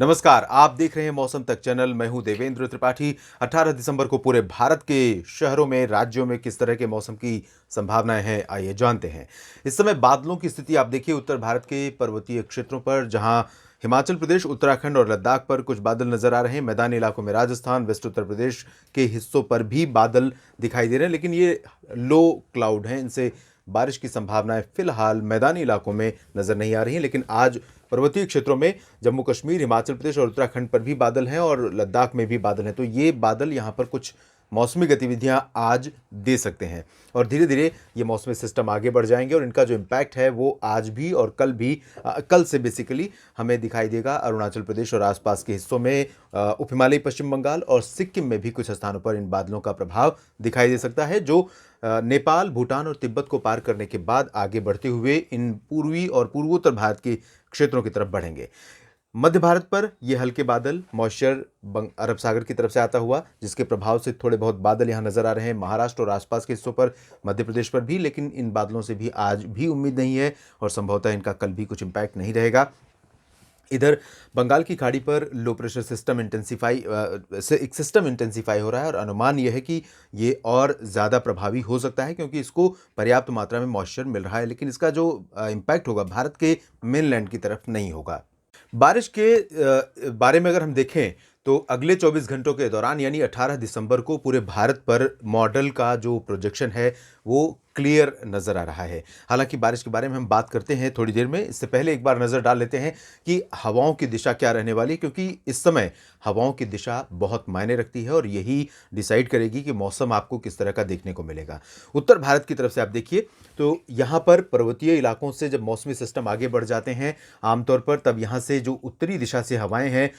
नमस्कार, आप देख रहे हैं मौसम तक चैनल। मैं हूं देवेंद्र त्रिपाठी। 18 दिसंबर को पूरे भारत के शहरों में, राज्यों में किस तरह के मौसम की संभावनाएं हैं, आइए जानते हैं। इस समय बादलों की स्थिति आप देखिए उत्तर भारत के पर्वतीय क्षेत्रों पर, जहां हिमाचल प्रदेश, उत्तराखंड और लद्दाख पर कुछ बादल नजर आ रहे हैं। मैदानी इलाकों में राजस्थान, वेस्ट उत्तर प्रदेश के हिस्सों पर भी बादल दिखाई दे रहे हैं, लेकिन ये लो क्लाउड हैं। इनसे बारिश की संभावनाएं फिलहाल मैदानी इलाकों में नजर नहीं आ रही हैं, लेकिन आज पर्वतीय क्षेत्रों में जम्मू कश्मीर, हिमाचल प्रदेश और उत्तराखंड पर भी बादल हैं और लद्दाख में भी बादल हैं। तो ये बादल यहाँ पर कुछ मौसमी गतिविधियां आज दे सकते हैं और धीरे धीरे ये मौसमी सिस्टम आगे बढ़ जाएंगे और इनका जो इम्पैक्ट है वो आज भी और कल भी, कल से बेसिकली हमें दिखाई देगा। अरुणाचल प्रदेश और आसपास के हिस्सों में, उप हिमालयी पश्चिम बंगाल और सिक्किम में भी कुछ स्थानों पर इन बादलों का प्रभाव दिखाई दे सकता है, जो नेपाल, भूटान और तिब्बत को पार करने के बाद आगे बढ़ते हुए इन पूर्वी और पूर्वोत्तर भारत के क्षेत्रों की तरफ बढ़ेंगे। मध्य भारत पर यह हल्के बादल, मॉइस्चर अरब सागर की तरफ से आता हुआ, जिसके प्रभाव से थोड़े बहुत बादल यहां नजर आ रहे हैं महाराष्ट्र और आसपास के हिस्सों पर, मध्य प्रदेश पर भी, लेकिन इन बादलों से भी आज भी उम्मीद नहीं है और संभवतः इनका कल भी कुछ इम्पैक्ट नहीं रहेगा। इधर बंगाल की खाड़ी पर लो प्रेशर सिस्टम एक सिस्टम इंटेंसिफाई हो रहा है और अनुमान यह है कि ये और ज़्यादा प्रभावी हो सकता है, क्योंकि इसको पर्याप्त मात्रा में मॉइस्चर मिल रहा है, लेकिन इसका जो इम्पैक्ट होगा भारत के मेनलैंड की तरफ नहीं होगा। बारिश के बारे में अगर हम देखें तो अगले 24 घंटों के दौरान यानी 18 दिसंबर को पूरे भारत पर मॉडल का जो प्रोजेक्शन है वो क्लियर नज़र आ रहा है। हालांकि बारिश के बारे में हम बात करते हैं थोड़ी देर में, इससे पहले एक बार नज़र डाल लेते हैं कि हवाओं की दिशा क्या रहने वाली है, क्योंकि इस समय हवाओं की दिशा बहुत मायने रखती है और यही डिसाइड करेगी कि मौसम आपको किस तरह का देखने को मिलेगा। उत्तर भारत की तरफ से आप देखिए तो यहाँ पर पर्वतीय इलाकों से जब मौसमी सिस्टम आगे बढ़ जाते हैं आमतौर पर, तब यहाँ से जो उत्तरी दिशा से हवाएं हैं,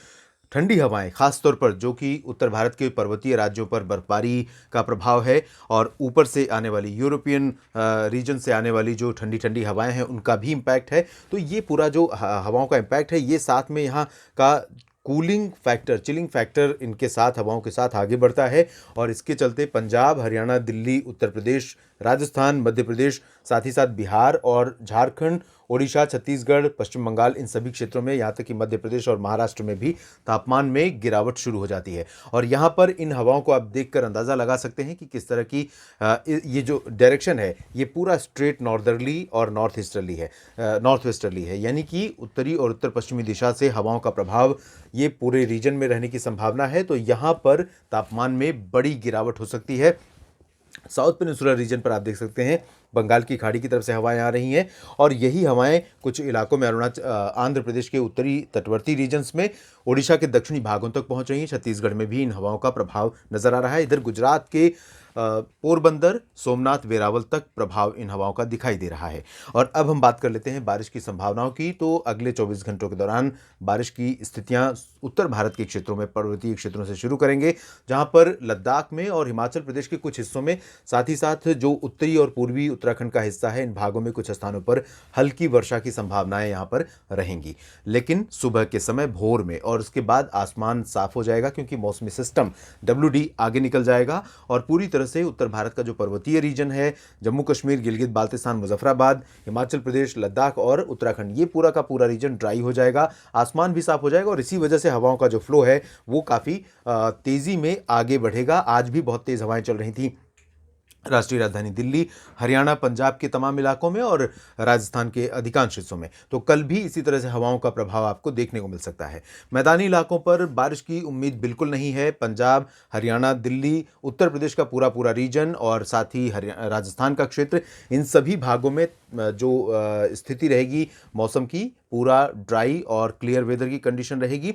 ठंडी हवाएं, खासतौर पर जो कि उत्तर भारत के पर्वतीय राज्यों पर बर्फबारी का प्रभाव है और ऊपर से आने वाली यूरोपियन रीजन से आने वाली जो ठंडी ठंडी हवाएं हैं उनका भी इम्पैक्ट है। तो ये पूरा जो हवाओं का इम्पैक्ट है, ये साथ में यहाँ का कूलिंग फैक्टर, चिलिंग फैक्टर इनके साथ, हवाओं के साथ आगे बढ़ता है और इसके चलते पंजाब, हरियाणा, दिल्ली, उत्तर प्रदेश, राजस्थान, मध्य प्रदेश, साथ ही साथ बिहार और झारखंड, ओडिशा, छत्तीसगढ़, पश्चिम बंगाल, इन सभी क्षेत्रों में, यहाँ तक कि मध्य प्रदेश और महाराष्ट्र में भी तापमान में गिरावट शुरू हो जाती है। और यहाँ पर इन हवाओं को आप देखकर अंदाज़ा लगा सकते हैं कि किस तरह की ये जो डायरेक्शन है ये पूरा स्ट्रेट नॉर्दर्ली और नॉर्थ वेस्टर्ली है, यानी कि उत्तरी और उत्तर पश्चिमी दिशा से हवाओं का प्रभाव ये पूरे रीजन में रहने की संभावना है। तो यहाँ पर तापमान में बड़ी गिरावट हो सकती है। साउथ पेनिनसुलर रीजन पर आप देख सकते हैं बंगाल की खाड़ी की तरफ से हवाएं आ रही हैं और यही हवाएं कुछ इलाकों में आंध्र प्रदेश के उत्तरी तटवर्ती रीजन्स में, ओडिशा के दक्षिणी भागों तक पहुंच रही हैं। छत्तीसगढ़ में भी इन हवाओं का प्रभाव नजर आ रहा है। इधर गुजरात के पोरबंदर, सोमनाथ, वेरावल तक प्रभाव इन हवाओं का दिखाई दे रहा है। और अब हम बात कर लेते हैं बारिश की संभावनाओं की। तो अगले 24 घंटों के दौरान बारिश की स्थितियां उत्तर भारत के क्षेत्रों में, पर्वतीय क्षेत्रों से शुरू करेंगे, जहां पर लद्दाख में और हिमाचल प्रदेश के कुछ हिस्सों में, साथ ही साथ जो उत्तरी और पूर्वी उत्तराखंड का हिस्सा है, इन भागों में कुछ स्थानों पर हल्की वर्षा की संभावनाएं यहां पर रहेंगी। लेकिन सुबह के समय, भोर में और उसके बाद आसमान साफ हो जाएगा, क्योंकि मौसमी सिस्टम WD आगे निकल जाएगा और पूरी तरह से उत्तर भारत का जो पर्वतीय रीजन है, जम्मू कश्मीर, गिलगित बाल्टिस्तान, मुजफ्फराबाद, हिमाचल प्रदेश, लद्दाख और उत्तराखंड, ये पूरा का पूरा रीजन ड्राई हो जाएगा, आसमान भी साफ हो जाएगा और इसी वजह से हवाओं का जो फ्लो है वो काफ़ी तेज़ी में आगे बढ़ेगा। आज भी बहुत तेज़ हवाएं चल रही थी राष्ट्रीय राजधानी दिल्ली, हरियाणा, पंजाब के तमाम इलाकों में और राजस्थान के अधिकांश हिस्सों में। तो कल भी इसी तरह से हवाओं का प्रभाव आपको देखने को मिल सकता है। मैदानी इलाकों पर बारिश की उम्मीद बिल्कुल नहीं है। पंजाब, हरियाणा, दिल्ली, उत्तर प्रदेश का पूरा पूरा रीजन और साथ ही राजस्थान का क्षेत्र, इन सभी भागों में जो स्थिति रहेगी मौसम की, पूरा ड्राई और क्लियर वेदर की कंडीशन रहेगी।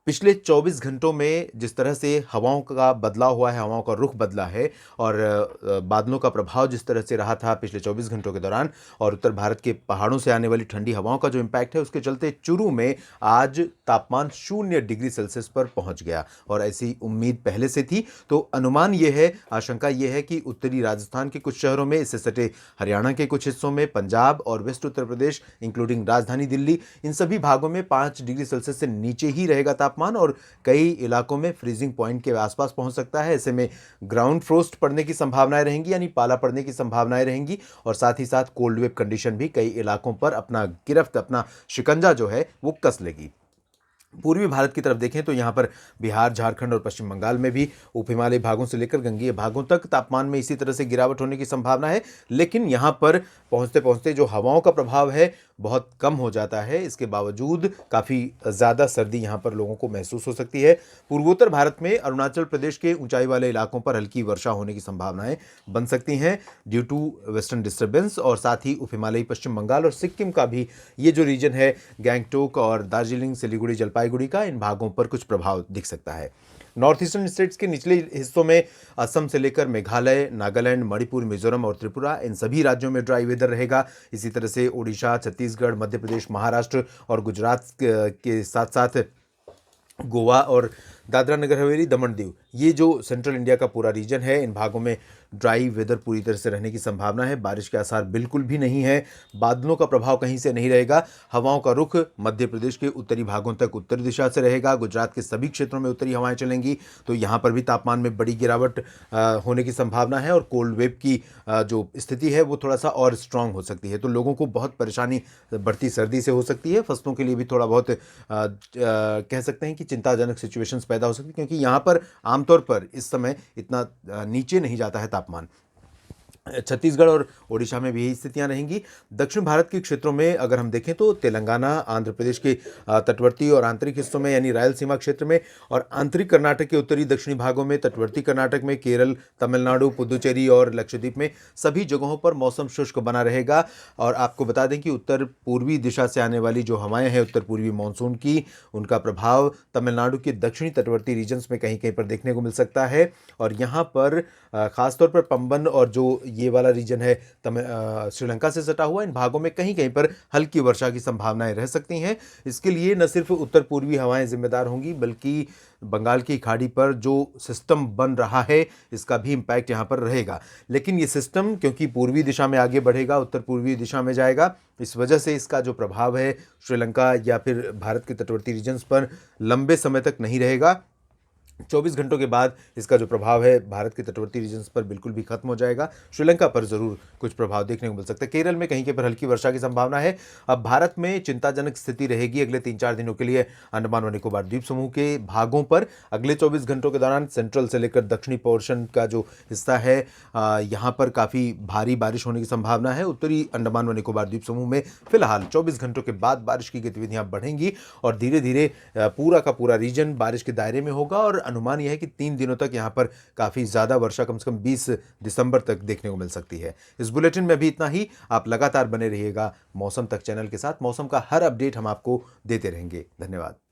पिछले 24 घंटों में जिस तरह से हवाओं का बदलाव हुआ है, हवाओं का रुख बदला है और बादलों का प्रभाव जिस तरह से रहा था पिछले 24 घंटों के दौरान, और उत्तर भारत के पहाड़ों से आने वाली ठंडी हवाओं का जो इम्पैक्ट है, उसके चलते चूरू में आज तापमान 0 डिग्री सेल्सियस पर पहुंच गया और ऐसी उम्मीद पहले से थी। तो अनुमान यह है, आशंका यह है कि उत्तरी राजस्थान के कुछ शहरों में, इससे सटे हरियाणा के कुछ हिस्सों में, पंजाब और वेस्ट उत्तर प्रदेश इंक्लूडिंग राजधानी दिल्ली, इन सभी भागों में 5 डिग्री सेल्सियस से नीचे ही रहेगा तापमान और कई इलाकों में फ्रीजिंग पॉइंट के आसपास पहुंच सकता है। ऐसे में ग्राउंड फ्रोस्ट पड़ने की संभावनाएं रहेंगी, यानी पाला पड़ने की संभावनाएं रहेंगी और साथ ही साथ कोल्ड वेव कंडीशन भी कई इलाकों पर अपना गिरफ्त, अपना शिकंजा जो है वो कस लेगी। पूर्वी भारत की तरफ देखें तो यहाँ पर बिहार, झारखंड और पश्चिम बंगाल में भी उप हिमालयी भागों से लेकर गंगेय भागों तक तापमान में इसी तरह से गिरावट होने की संभावना है। लेकिन यहाँ पर पहुँचते-पहुँचते जो हवाओं का प्रभाव है, बहुत कम हो जाता है। इसके बावजूद काफ़ी ज़्यादा सर्दी यहाँ पर लोगों को महसूस हो सकती है। पूर्वोत्तर भारत में अरुणाचल प्रदेश के ऊंचाई वाले इलाकों पर हल्की वर्षा होने की संभावनाएं बन सकती हैं ड्यू टू वेस्टर्न डिस्टर्बेंस, और साथ ही उप हिमालयी पश्चिम बंगाल और सिक्किम का भी ये जो रीजन है, गैंगटोक और दार्जिलिंग, सिलीगुड़ी, जलपाईगुड़ी का, इन भागों पर कुछ प्रभाव दिख सकता है। नॉर्थ ईस्टर्न स्टेट्स के निचले हिस्सों में असम से लेकर मेघालय, नागालैंड, मणिपुर, मिजोरम और त्रिपुरा, इन सभी राज्यों में ड्राई वेदर रहेगा। इसी तरह से ओडिशा, छत्तीसगढ़, मध्य प्रदेश, महाराष्ट्र और गुजरात के साथ साथ गोवा और दादरा नगर हवेली, दमन दीव, ये जो सेंट्रल इंडिया का पूरा रीजन है, इन भागों में ड्राई वेदर पूरी तरह से रहने की संभावना है। बारिश के आसार बिल्कुल भी नहीं है। बादलों का प्रभाव कहीं से नहीं रहेगा। हवाओं का रुख मध्य प्रदेश के उत्तरी भागों तक उत्तर दिशा से रहेगा। गुजरात के सभी क्षेत्रों में उत्तरी हवाएं चलेंगी, तो यहाँ पर भी तापमान में बड़ी गिरावट होने की संभावना है, और कोल्ड वेव की जो स्थिति है वो थोड़ा सा और स्ट्रांग हो सकती है। तो लोगों को बहुत परेशानी बढ़ती सर्दी से हो सकती है। फसलों के लिए भी थोड़ा बहुत कह सकते हैं कि चिंताजनक सिचुएशंस पैदा हो सकती है, क्योंकि यहाँ पर आमतौर पर इस समय इतना नीचे नहीं जाता है तापमान। छत्तीसगढ़ और ओडिशा में भी यही स्थितियां रहेंगी। दक्षिण भारत के क्षेत्रों में अगर हम देखें तो तेलंगाना, आंध्र प्रदेश के तटवर्ती और आंतरिक हिस्सों में यानी रायलसीमा क्षेत्र में, और आंतरिक कर्नाटक के उत्तरी दक्षिणी भागों में, तटवर्ती कर्नाटक में, केरल, तमिलनाडु, पुदुचेरी और लक्षद्वीप में सभी जगहों पर मौसम शुष्क बना रहेगा। और आपको बता दें कि उत्तर पूर्वी दिशा से आने वाली जो हवाएं हैं उत्तर पूर्वी मानसून की, उनका प्रभाव तमिलनाडु के दक्षिणी तटवर्ती रीजन्स में कहीं कहीं पर देखने को मिल सकता है। और यहाँ पर खासतौर पर पंबन और जो ये वाला रीजन है श्रीलंका से सटा हुआ, इन भागों में कहीं कहीं पर हल्की वर्षा की संभावनाएं रह सकती हैं। इसके लिए न सिर्फ उत्तर पूर्वी हवाएं जिम्मेदार होंगी, बल्कि बंगाल की खाड़ी पर जो सिस्टम बन रहा है इसका भी इम्पैक्ट यहाँ पर रहेगा। लेकिन ये सिस्टम क्योंकि पूर्वी दिशा में आगे बढ़ेगा, उत्तर पूर्वी दिशा में जाएगा, इस वजह से इसका जो प्रभाव है श्रीलंका या फिर भारत के तटवर्ती रीजन्स पर लंबे समय तक नहीं रहेगा। 24 घंटों के बाद इसका जो प्रभाव है भारत के तटवर्ती रीजन्स पर बिल्कुल भी खत्म हो जाएगा। श्रीलंका पर जरूर कुछ प्रभाव देखने को मिल सकता है। केरल में कहीं के पर हल्की वर्षा की संभावना है। अब भारत में चिंताजनक स्थिति रहेगी अगले 3-4 दिनों के लिए अंडमान व निकोबार द्वीप समूह के भागों पर। अगले 24 घंटों के दौरान सेंट्रल से लेकर दक्षिणी पोर्शन का जो हिस्सा है यहाँ पर काफ़ी भारी बारिश होने की संभावना है। उत्तरी अंडमान व निकोबार द्वीप समूह में फिलहाल 24 घंटों के बाद बारिश की गतिविधियाँ बढ़ेंगी और धीरे धीरे पूरा का पूरा रीजन बारिश के दायरे में होगा। और अनुमान यह है कि 3 दिनों तक यहाँ पर काफ़ी ज़्यादा वर्षा कम से कम 20 दिसंबर तक देखने को मिल सकती है। इस बुलेटिन में भी इतना ही। आप लगातार बने रहिएगा मौसम तक चैनल के साथ। मौसम का हर अपडेट हम आपको देते रहेंगे। धन्यवाद।